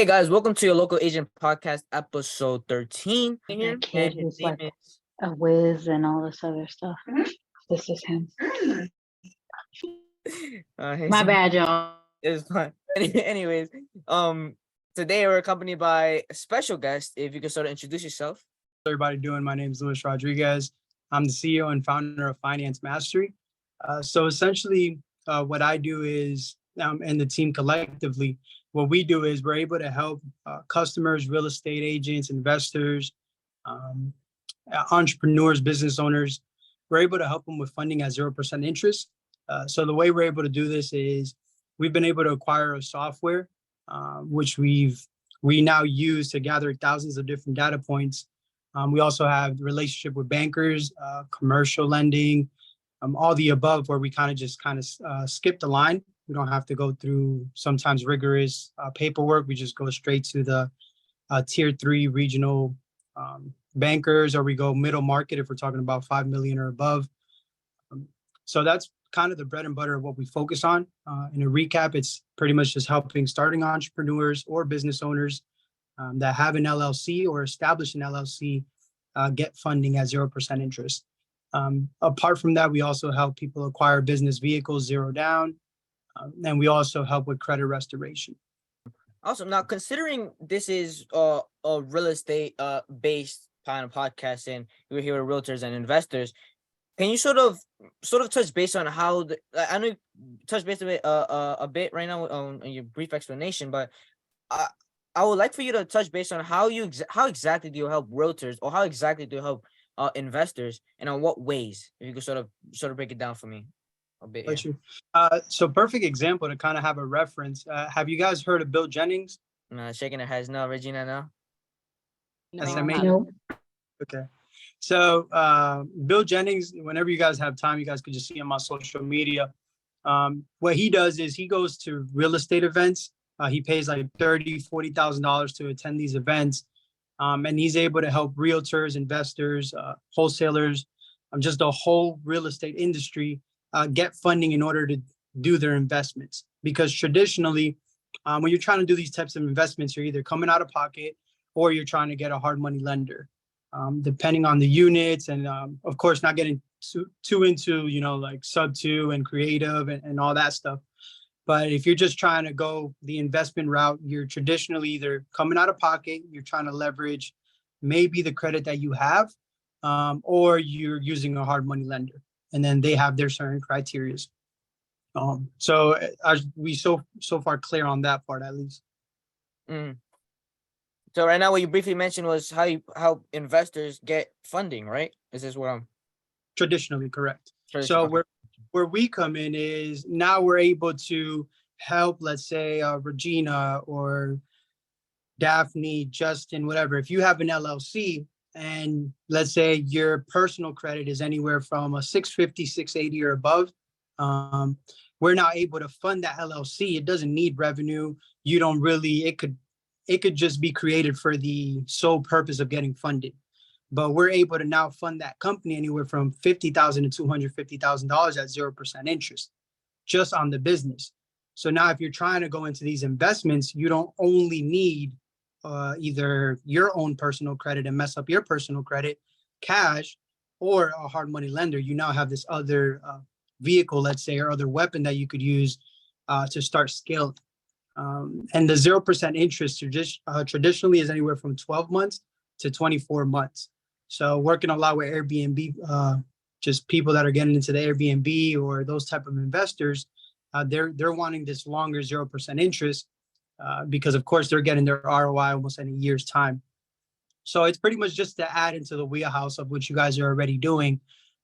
Hey guys, welcome to your local agent podcast, episode 13. Here, That kid and his who's name like a whiz and all this other stuff. This is him. My bad, y'all. is fine. Anyways, today we're accompanied by a special guest. If you could sort of introduce yourself. How's everybody doing? My name is Luis Rodriguez. I'm the CEO and founder of Finance Mastery. So essentially, what I do is, and the team collectively, what we do is we're able to help customers, real estate agents, investors, um, entrepreneurs, business owners. We're able to help them with funding at 0% interest. So the way we're able to do this is we've been able to acquire a software, which we now use to gather thousands of different data points. We also have relationship with bankers, commercial lending, all the above, where we kind of skip the line. We don't have to go through sometimes rigorous paperwork. We just go straight to the tier 3 regional bankers, or we go middle market if we're talking about 5 million or above. So that's kind of the bread and butter of what we focus on. In a recap, it's pretty much just helping starting entrepreneurs or business owners that have an LLC or establish an LLC get funding at 0% interest. Apart from that, we also help people acquire business vehicles zero down, and we also help with credit restoration. Awesome. Now, considering this is a real estate based kind of podcast, and we're here with realtors and investors, can you sort of touch base on how I know you touched base a bit right now on your brief explanation, but I would like for you to touch base on how exactly do you help realtors, or how exactly do you help investors, and on what ways? If you could sort of break it down for me a bit. So perfect example to kind of have a reference. Have you guys heard of Bill Jennings? Shaking her heads no. Regina, no? No. Okay. So Bill Jennings, whenever you guys have time, you guys could just see him on social media. What he does is he goes to real estate events. He pays like $30,000, $40,000 to attend these events. And he's able to help realtors, investors, wholesalers, just the whole real estate industry get funding in order to do their investments. Because traditionally, when you're trying to do these types of investments, you're either coming out of pocket or you're trying to get a hard money lender. Depending on the units, and of course not getting too into like sub 2 and creative and all that stuff. But if you're just trying to go the investment route, you're traditionally either coming out of pocket, you're trying to leverage maybe the credit that you have, or you're using a hard money lender, and then they have their certain criteria. So are we so far clear on that part at least? So right now, what you briefly mentioned was how you help investors get funding, right? Is this what I'm traditionally correct? So where we come in is now we're able to help, let's say Regina or Daphne, Justin, whatever. If you have an LLC and let's say your personal credit is anywhere from a 650, 680 or above, we're now able to fund that LLC. It doesn't need revenue. You don't really, it could just be created for the sole purpose of getting funded. But we're able to now fund that company anywhere from $50,000 to $250,000 at 0% interest, just on the business. So now if you're trying to go into these investments, you don't only need either your own personal credit and mess up your personal credit, cash, or a hard money lender. You now have this other vehicle, let's say, or other weapon that you could use to start scaling. And the 0% interest traditionally is anywhere from 12 months to 24 months. So working a lot with Airbnb, just people that are getting into the Airbnb or those type of investors, they're wanting this longer 0% interest because of course they're getting their ROI almost in a year's time. So it's pretty much just to add into the wheelhouse of what you guys are already doing,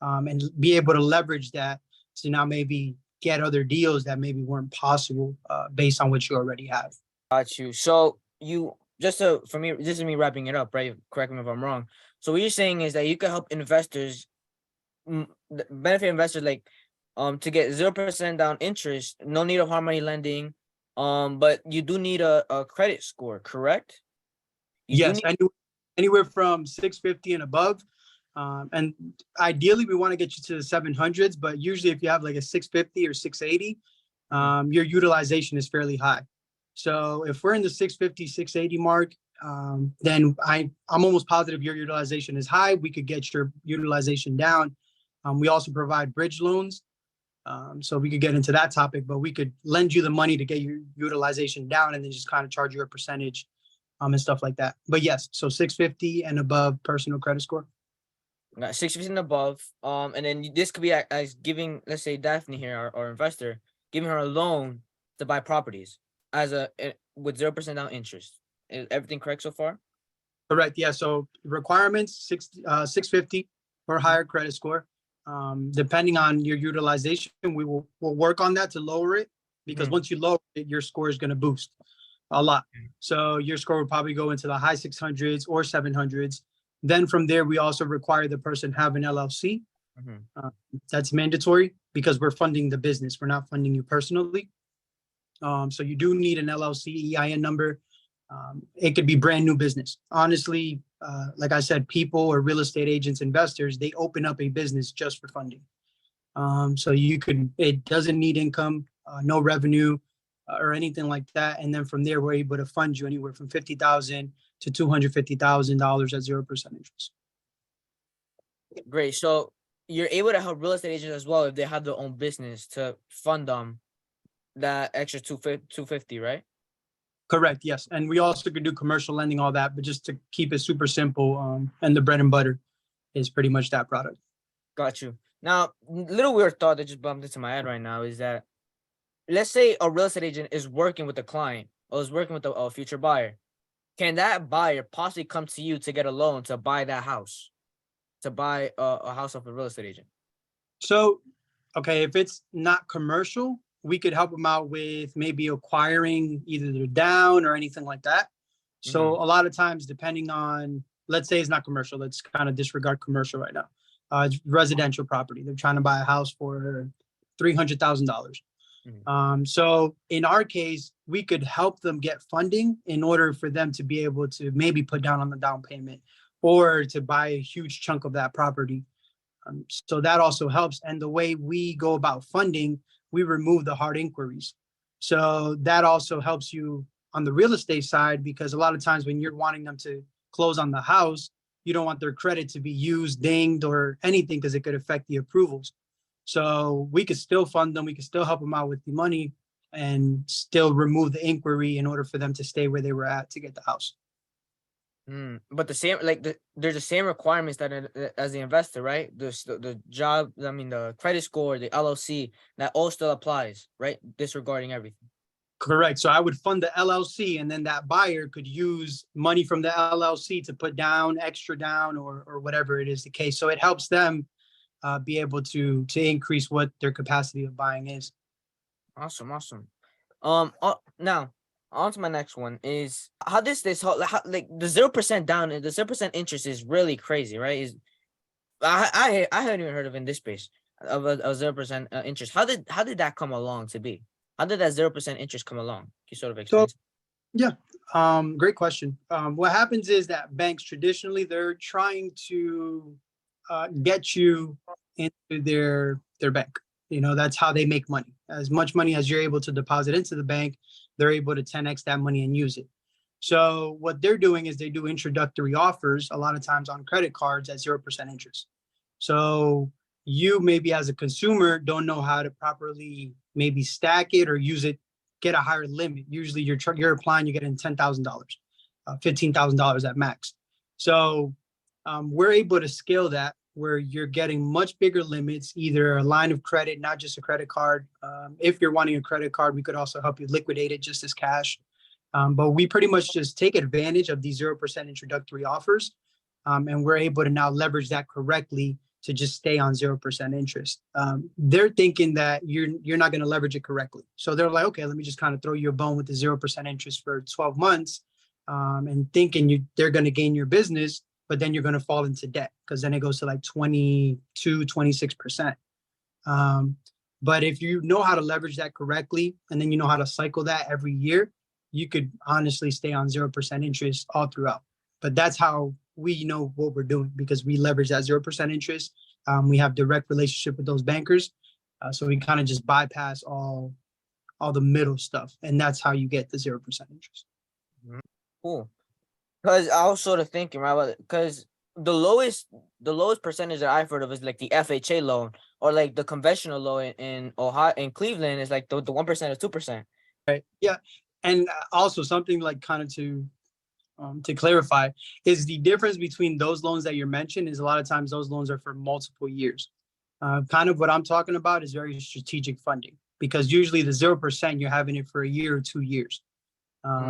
and be able to leverage that to now maybe get other deals that maybe weren't possible based on what you already have. Got you. So for me, this is me wrapping it up, right? Correct me if I'm wrong. So what you're saying is that you can help investors, benefit investors, like to get 0% down interest, no need of hard money lending, but you do need a credit score, correct? Yes, anywhere from 650 and above. And ideally, we want to get you to the 700s, but usually if you have like a 650 or 680, your utilization is fairly high. So if we're in the 650, 680 mark, then I'm almost positive your utilization is high. We could get your utilization down. We also provide bridge loans. So we could get into that topic, but we could lend you the money to get your utilization down and then just kind of charge you a percentage and stuff like that. But yes, so 650 and above personal credit score. 650 and above. And then this could be as giving, let's say Daphne here, our investor, giving her a loan to buy properties as with 0% down interest. Is everything correct so far? Correct. Yeah. So requirements 650 or higher credit score. Depending on your utilization, we'll work on that to lower it, because once you lower it, your score is going to boost a lot. So your score will probably go into the high 600s or 700s. Then from there, we also require the person have an LLC. That's mandatory because we're funding the business. We're not funding you personally. So you do need an LLC EIN number. It could be brand new business. Honestly, like I said, people or real estate agents, investors, they open up a business just for funding. So it doesn't need income, no revenue or anything like that. And then from there, we're able to fund you anywhere from $50,000 to $250,000 at 0% interest. Great. So you're able to help real estate agents as well if they have their own business to fund them that extra 250, right? Correct. Yes. And we also could do commercial lending, all that, but just to keep it super simple, and the bread and butter is pretty much that product. Got you. Now, little weird thought that just bumped into my head right now is that, let's say a real estate agent is working with a client or is working with a future buyer. Can that buyer possibly come to you to get a loan to buy that house, to buy a house off a real estate agent? So, okay, if it's not commercial, we could help them out with maybe acquiring either their down or anything like that. So a lot of times, depending on, let's say it's not commercial, let's kind of disregard commercial right now. It's residential property. They're trying to buy a house for $300,000. So in our case, we could help them get funding in order for them to be able to maybe put down on the down payment or to buy a huge chunk of that property. So that also helps. And the way we go about funding, we remove the hard inquiries. So that also helps you on the real estate side, because a lot of times when you're wanting them to close on the house, you don't want their credit to be used, dinged, or anything, because it could affect the approvals. So we could still fund them. We could still help them out with the money and still remove the inquiry in order for them to stay where they were at to get the house. But the same, there's the same requirements that as the investor, right? The job, I mean, the credit score, the LLC, that all still applies, right? Disregarding everything. Correct. So I would fund the LLC, and then that buyer could use money from the LLC to put down, extra down, or whatever it is the case. So it helps them be able to increase what their capacity of buying is. Awesome. Now on to my next one is how the 0% down and the 0% interest is really crazy, right? Is I haven't even heard of in this space of a 0% interest. How did that come along to be? How did that 0% interest come along? Can you sort of explain? So, yeah, great question. What happens is that banks traditionally, they're trying to get you into their bank. That's how they make money. As much money as you're able to deposit into the bank, they're able to 10x that money and use it. So what they're doing is they do introductory offers a lot of times on credit cards at 0% interest. So you maybe as a consumer don't know how to properly maybe stack it or use it, get a higher limit. Usually you're applying, you get in $10,000, $15,000 at max. So we're able to scale that where you're getting much bigger limits, either a line of credit, not just a credit card. If you're wanting a credit card, we could also help you liquidate it just as cash. But we pretty much just take advantage of these 0% introductory offers. And we're able to now leverage that correctly to just stay on 0% interest. They're thinking that you're not going to leverage it correctly. So they're like, okay, let me just kind of throw you a bone with the 0% interest for 12 months and thinking they're going to gain your business, but then you're going to fall into debt because then it goes to like 22, 26%. But if you know how to leverage that correctly, and then you know how to cycle that every year, you could honestly stay on 0% interest all throughout. But that's how we know what we're doing, because we leverage that 0% interest. We have direct relationship with those bankers. So we kind of just bypass all all the middle stuff. And that's how you get the 0% interest. Cool. Because I was sort of thinking, right? Because the lowest percentage that I've heard of is like the FHA loan, or like the conventional loan in Ohio, in Cleveland, is like the 1% or 2%. Right. Yeah. And also something like kind of to clarify is the difference between those loans that you mentioned is a lot of times those loans are for multiple years. Kind of what I'm talking about is very strategic funding, because usually the 0% you're having it for a year or 2 years.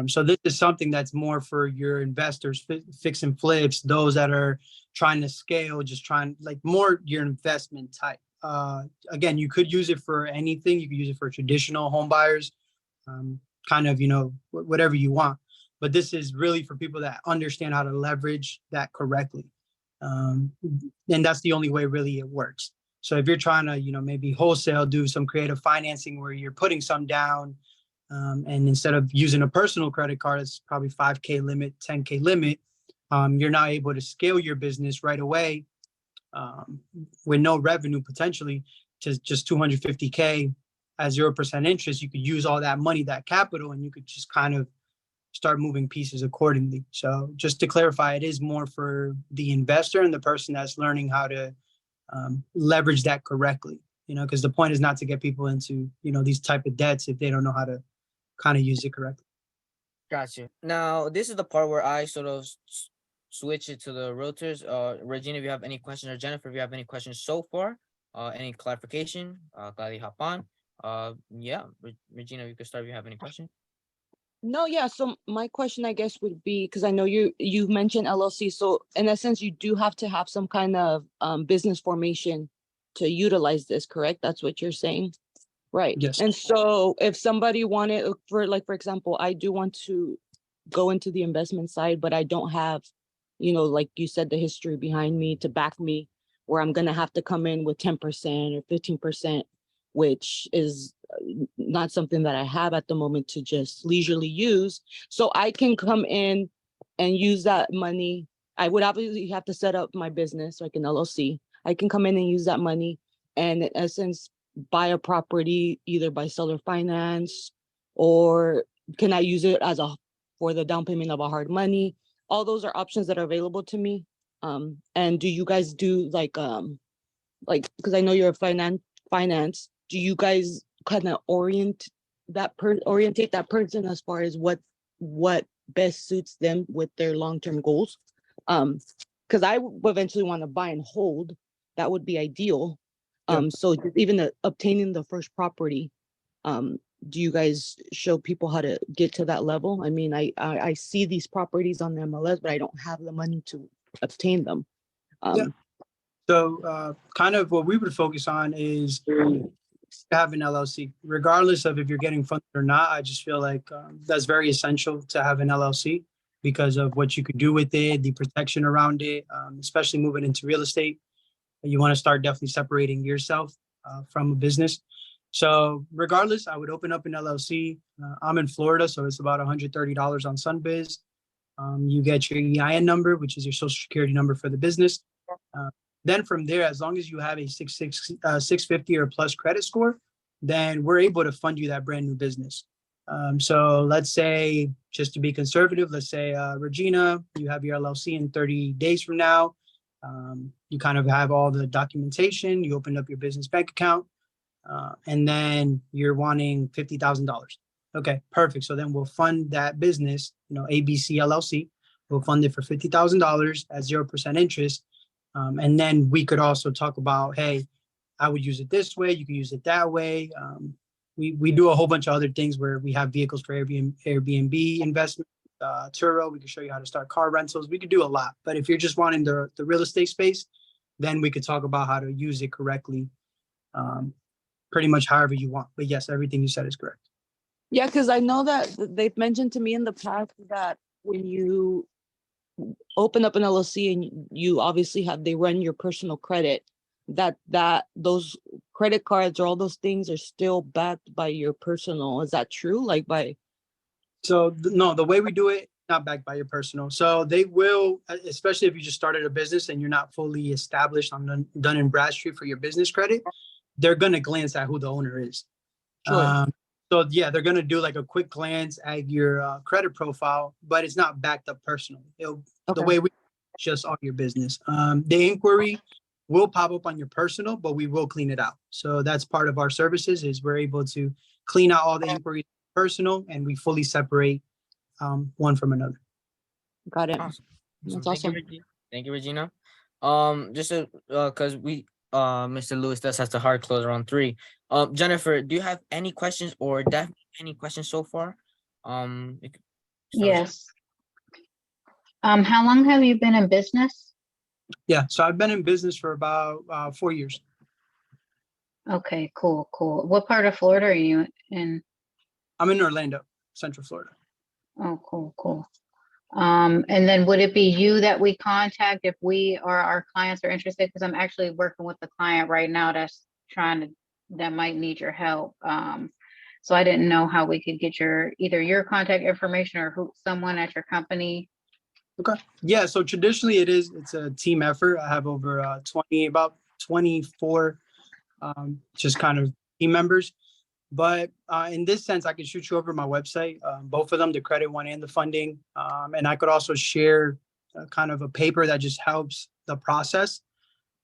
So this is something that's more for your investors, fix and flips, those that are trying to scale, just trying like more your investment type. Again, you could use it for anything. You could use it for traditional home buyers, kind of, whatever you want. But this is really for people that understand how to leverage that correctly. And that's the only way really it works. So if you're trying to, maybe wholesale, do some creative financing where you're putting some down, and instead of using a personal credit card, it's probably 5K limit, 10K limit. You're now able to scale your business right away with no revenue potentially to just 250K at 0% interest. You could use all that money, that capital, and you could just kind of start moving pieces accordingly. So just to clarify, it is more for the investor and the person that's learning how to leverage that correctly, because the point is not to get people into, these type of debts if they don't know how to kind of use it correctly. Gotcha. Now, this is the part where I sort of switch it to the realtors. Regina, if you have any questions, or Jennifer, if you have any questions so far, any clarification, gladly hop on. Yeah, Regina, you can start if you have any questions. No, yeah. So my question, I guess, would be, because I know you mentioned LLC. So in a sense, you do have to have some kind of business formation to utilize this, correct? That's what you're saying, right? Yes. And so if somebody wanted, for example, I do want to go into the investment side, but I don't have, like you said, the history behind me to back me, where I'm gonna have to come in with 10% or 15%, which is not something that I have at the moment to just leisurely use. So I can come in and use that money. I would obviously have to set up my business, like an LLC. I can come in and use that money and, in essence, buy a property either by seller finance, or can I use it for the down payment of a hard money? All those are options that are available to me. And do you guys do like because I know you're a finance, do you guys kind of orientate that person as far as what best suits them with their long-term goals? Because I would eventually want to buy and hold. That would be ideal. So even obtaining the first property, do you guys show people how to get to that level? I mean, I see these properties on the MLS, but I don't have the money to obtain them. So kind of what we would focus on is have an LLC, regardless of if you're getting funded or not. I just feel like that's very essential to have an LLC because of what you could do with it, the protection around it, especially moving into real estate. You want to start definitely separating yourself from a business. So regardless, I would open up an LLC. I'm in Florida, so it's about $130 on Sunbiz. You get your EIN number, which is your social security number for the business. Then from there, as long as you have a 650 or plus credit score, then we're able to fund you that brand new business. So let's say, just to be conservative, let's say, Regina, you have your LLC in 30 days from now. You kind of have all the documentation, you open up your business bank account, and then you're wanting $50,000. Okay, perfect. So then we'll fund that business, ABC LLC. We'll fund it for $50,000 at 0% interest. And then we could also talk about, hey, I would use it this way. You can use it that way. We do a whole bunch of other things where we have vehicles for Airbnb investment, Turo. We can show you how to start car rentals. We could do a lot. But if you're just wanting the real estate space, then we could talk about how to use it correctly, pretty much however you want. But yes, everything you said is correct. Yeah, because I know that they've mentioned to me in the past that when you open up an LLC and you obviously they run your personal credit, that those credit cards or all those things are still backed by your personal. Is that true? No, the way we do it, not backed by your personal. So they will, especially if you just started a business and you're not fully established on Dun & Bradstreet for your business credit, they're going to glance at who the owner is. Sure. So yeah, they're gonna do like a quick glance at your credit profile, but it's not backed up personally. The Okay. way we just on your business. The inquiry will pop up on your personal, but we will clean it out. So that's part of our services is we're able to clean out all the inquiries personal, and we fully separate one from another. Got it. Awesome. That's Thank you, awesome. Regina. Thank you, Regina. Just because we Mr. Lewis does has the hard close around 3. Jennifer, do you have any questions or Daphne any questions so far? You can start with- Yes. How long have you been in business? Yeah, so I've been in business for about 4 years. Okay, cool, cool. What part of Florida are you in? I'm in Orlando, Central Florida. Oh, cool, cool. And then would it be you that we contact if we or our clients are interested? Because I'm actually working with the client right now that might need your help. So I didn't know how we could get either your contact information or someone at your company. Okay. Yeah. So traditionally, it's a team effort. I have over about 24 just kind of team members. But in this sense, I can shoot you over my website, both of them, the credit one and the funding. And I could also share kind of a paper that just helps the process.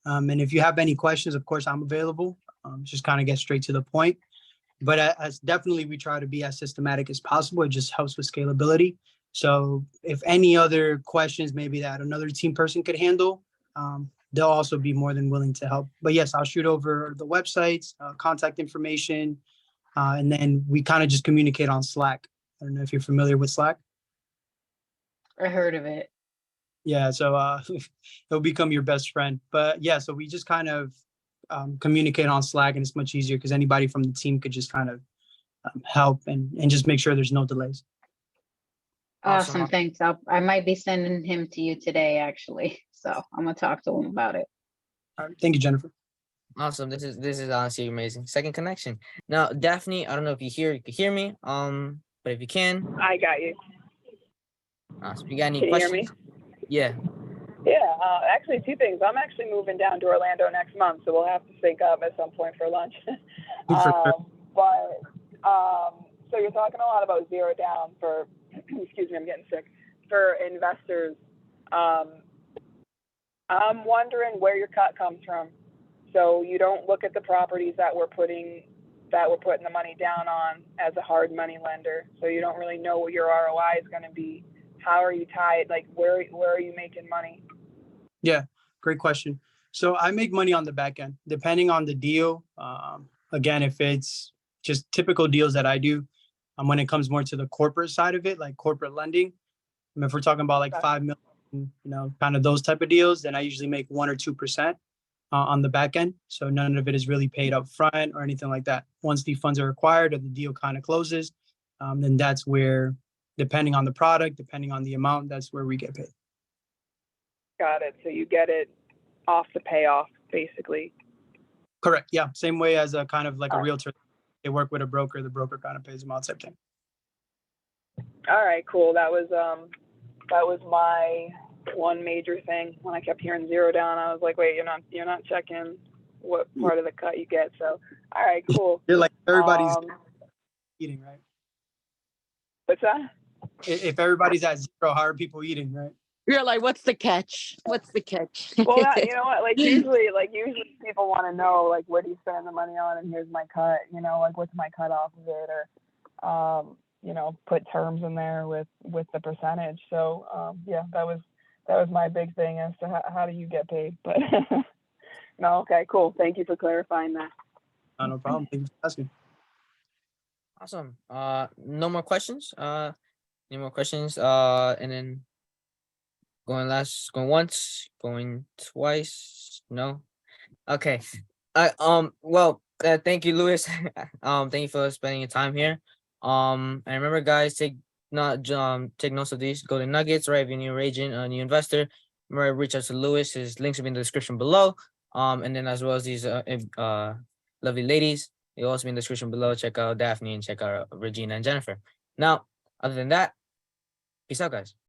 And if you have any questions, of course, I'm available. Just kind of get straight to the point. But as definitely we try to be as systematic as possible. It just helps with scalability. So if any other questions maybe that another team person could handle, they'll also be more than willing to help. But yes, I'll shoot over the websites, contact information, and then we kind of just communicate on Slack. I don't know if you're familiar with Slack. I heard of it. Yeah, so it'll become your best friend. But yeah, so we just kind of communicate on Slack, and it's much easier because anybody from the team could just kind of help and just make sure there's no delays. Awesome, thanks. I might be sending him to you today, actually. So I'm gonna talk to him about it. All right, thank you, Jennifer. Awesome. This is honestly amazing. Second connection. Now, Daphne, I don't know if you can hear me. But if you can, I got you. awesome. You got any Can you hear questions? me? Yeah. Yeah, actually 2 things. I'm actually moving down to Orlando next month, so we'll have to sync up at some point for lunch. So you're talking a lot about zero down for, excuse me, I'm getting sick, for investors. I'm wondering where your cut comes from. So you don't look at the properties that we're putting the money down on as a hard money lender. So you don't really know what your ROI is going to be. How are you tied? Like where are you making money? Yeah, great question. So I make money on the back end, depending on the deal. Again, if it's just typical deals that I do, when it comes more to the corporate side of it, like corporate lending, if we're talking about like 5 million, kind of those type of deals, then I usually make 1 or 2% on the back end. So none of it is really paid up front or anything like that. Once the funds are acquired or the deal kind of closes, then that's where, depending on the product, depending on the amount, that's where we get paid. Got it. So you get it off the payoff, basically. Correct. Yeah. Same way as a kind of like a realtor. They work with a broker. The broker kind of pays them out, same thing. All right, cool. That was my one major thing. When I kept hearing zero down, I was like, wait, you're not checking what part of the cut you get. So, all right, cool. You're like, everybody's eating, right? What's that? If everybody's at zero, how are people eating, right? You're like, what's the catch? What's the catch? Well, you know what? Like usually people want to know like what do you spend the money on, and here's my cut. Like what's my cut off of it, or put terms in there with the percentage. So yeah, that was my big thing as to how do you get paid. But no, okay, cool. Thank you for clarifying that. No problem. Thank you for asking. Awesome. No more questions. Any more questions? And then going once, going twice. No. Okay. Well, thank you, Louis. Thank you for spending your time here. And remember, guys, take notes of these golden nuggets, right? If you're a new agent, a new investor, remember reach out to Louis. His links will be in the description below. And then as well as these lovely ladies, they'll also be in the description below. Check out Daphne and check out Regina and Jennifer. Now, other than that, peace out, guys.